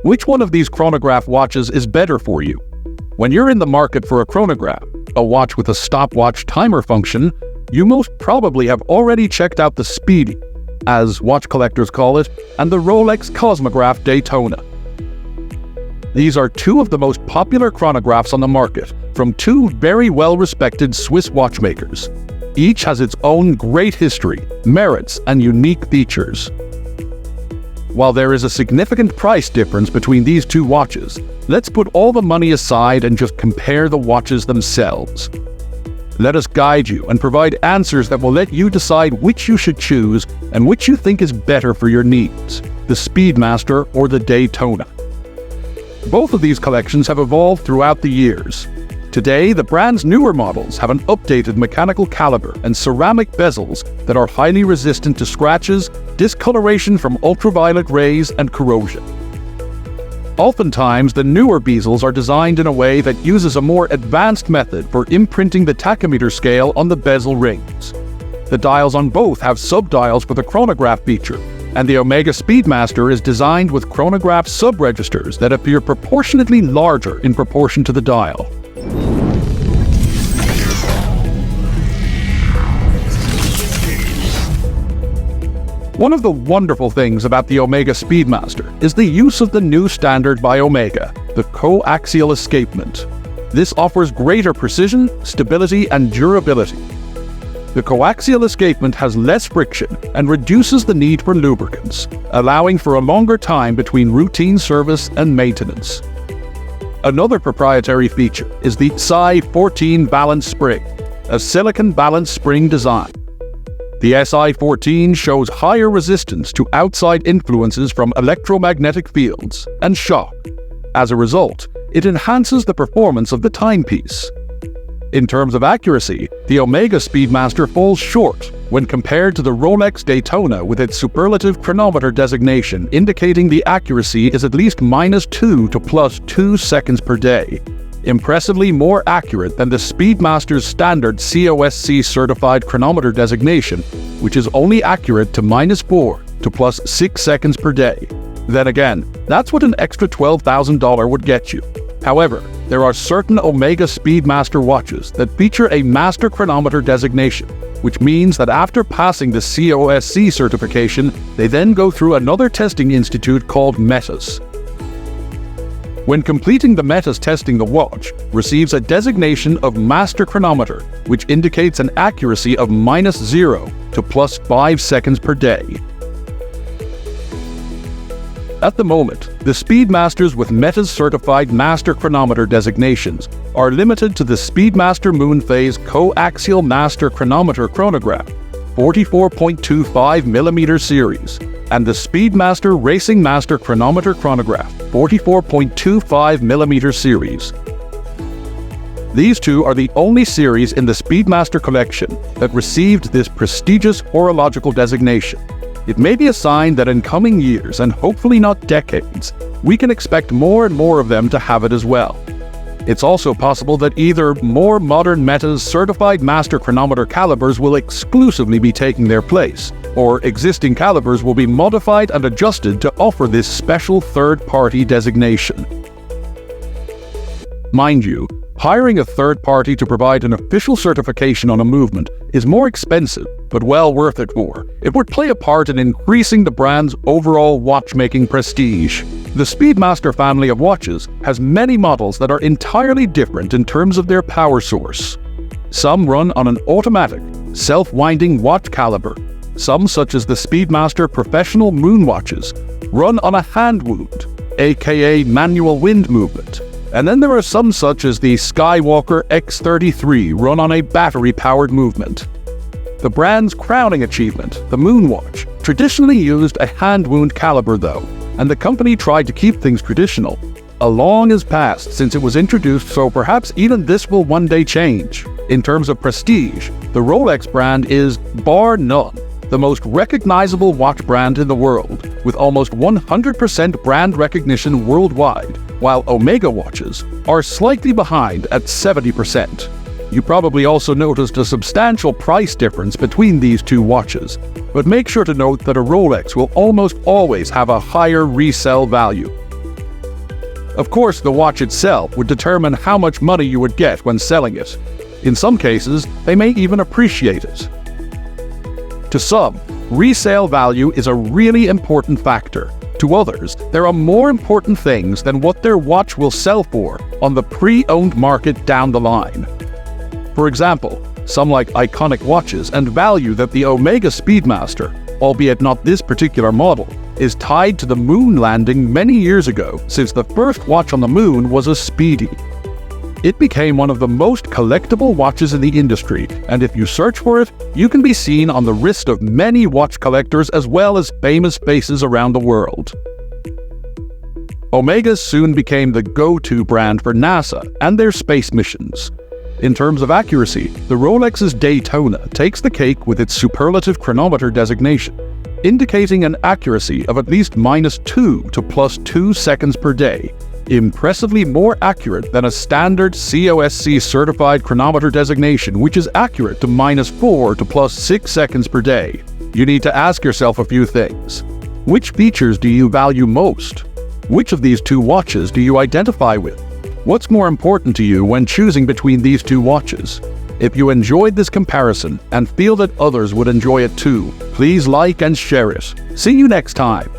Which one of these chronograph watches is better for you? When you're in the market for a chronograph, a watch with a stopwatch timer function, you most probably have already checked out the Speedy, as watch collectors call it, and the Rolex Cosmograph Daytona. These are two of the most popular chronographs on the market, from two very well-respected Swiss watchmakers. Each has its own great history, merits, and unique features. While there is a significant price difference between these two watches, let's put all the money aside and just compare the watches themselves. Let us guide you and provide answers that will let you decide which you should choose and which you think is better for your needs, the Speedmaster or the Daytona. Both of these collections have evolved throughout the years. Today, the brand's newer models have an updated mechanical caliber and ceramic bezels that are highly resistant to scratches, discoloration from ultraviolet rays, and corrosion. Oftentimes, the newer bezels are designed in a way that uses a more advanced method for imprinting the tachymeter scale on the bezel rings. The dials on both have sub-dials for the chronograph feature, and the Omega Speedmaster is designed with chronograph sub-registers that appear proportionately larger in proportion to the dial. One of the wonderful things about the Omega Speedmaster is the use of the new standard by Omega, the coaxial escapement. This offers greater precision, stability, and durability. The coaxial escapement has less friction and reduces the need for lubricants, allowing for a longer time between routine service and maintenance. Another proprietary feature is the SI-14 balance spring, a silicon balance spring design. The SI-14 shows higher resistance to outside influences from electromagnetic fields and shock. As a result, it enhances the performance of the timepiece. In terms of accuracy, the Omega Speedmaster falls short when compared to the Rolex Daytona with its superlative chronometer designation indicating the accuracy is at least -2 to +2 seconds per day. Impressively more accurate than the Speedmaster's standard COSC certified chronometer designation, which is only accurate to -4 to +6 seconds per day. Then again, that's what an extra $12,000 would get you. However, there are certain Omega Speedmaster watches that feature a master chronometer designation, which means that after passing the COSC certification, they then go through another testing institute called METAS. When completing the METAS testing, the watch receives a designation of Master Chronometer, which indicates an accuracy of -0 to +5 seconds per day. At the moment, the Speedmasters with METAS certified Master Chronometer designations are limited to the Speedmaster Moonphase Coaxial Master Chronometer Chronograph 44.25mm series and the Speedmaster Racing Master Chronometer Chronograph 44.25mm series. These two are the only series in the Speedmaster collection that received this prestigious horological designation. It may be a sign that in coming years, and hopefully not decades, we can expect more and more of them to have it as well. It's also possible that either more modern METAS certified master chronometer calibers will exclusively be taking their place, or existing calibers will be modified and adjusted to offer this special third-party designation. Mind you, hiring a third party to provide an official certification on a movement is more expensive, but well worth it for. It would play a part in increasing the brand's overall watchmaking prestige. The Speedmaster family of watches has many models that are entirely different in terms of their power source. Some run on an automatic, self-winding watch caliber. Some, such as the Speedmaster Professional Moon watches, run on a hand wound, aka manual wind movement. And then there are some such as the Skywalker X33 run on a battery-powered movement. The brand's crowning achievement, the Moon Watch, traditionally used a hand wound caliber though, and the company tried to keep things traditional. A long has passed since it was introduced, so perhaps even this will one day change. In terms of prestige, the Rolex brand is, bar none, the most recognizable watch brand in the world, with almost 100% brand recognition worldwide, while Omega watches are slightly behind at 70%. You probably also noticed a substantial price difference between these two watches, but make sure to note that a Rolex will almost always have a higher resale value. Of course, the watch itself would determine how much money you would get when selling it. In some cases, they may even appreciate it. To some, resale value is a really important factor. To others, there are more important things than what their watch will sell for on the pre-owned market down the line. For example, some like iconic watches and value that the Omega Speedmaster, albeit not this particular model, is tied to the moon landing many years ago, since the first watch on the moon was a Speedy. It became one of the most collectible watches in the industry, and if you search for it, you can be seen on the wrist of many watch collectors as well as famous faces around the world. Omega soon became the go-to brand for NASA and their space missions. In terms of accuracy, the Rolex's Daytona takes the cake with its superlative chronometer designation, indicating an accuracy of at least -2 to +2 seconds per day, impressively more accurate than a standard COSC certified chronometer designation, which is accurate to -4 to +6 seconds per day. You need to ask yourself a few things. Which features do you value most? Which of these two watches do you identify with? What's more important to you when choosing between these two watches? If you enjoyed this comparison and feel that others would enjoy it too, please like and share it. See you next time.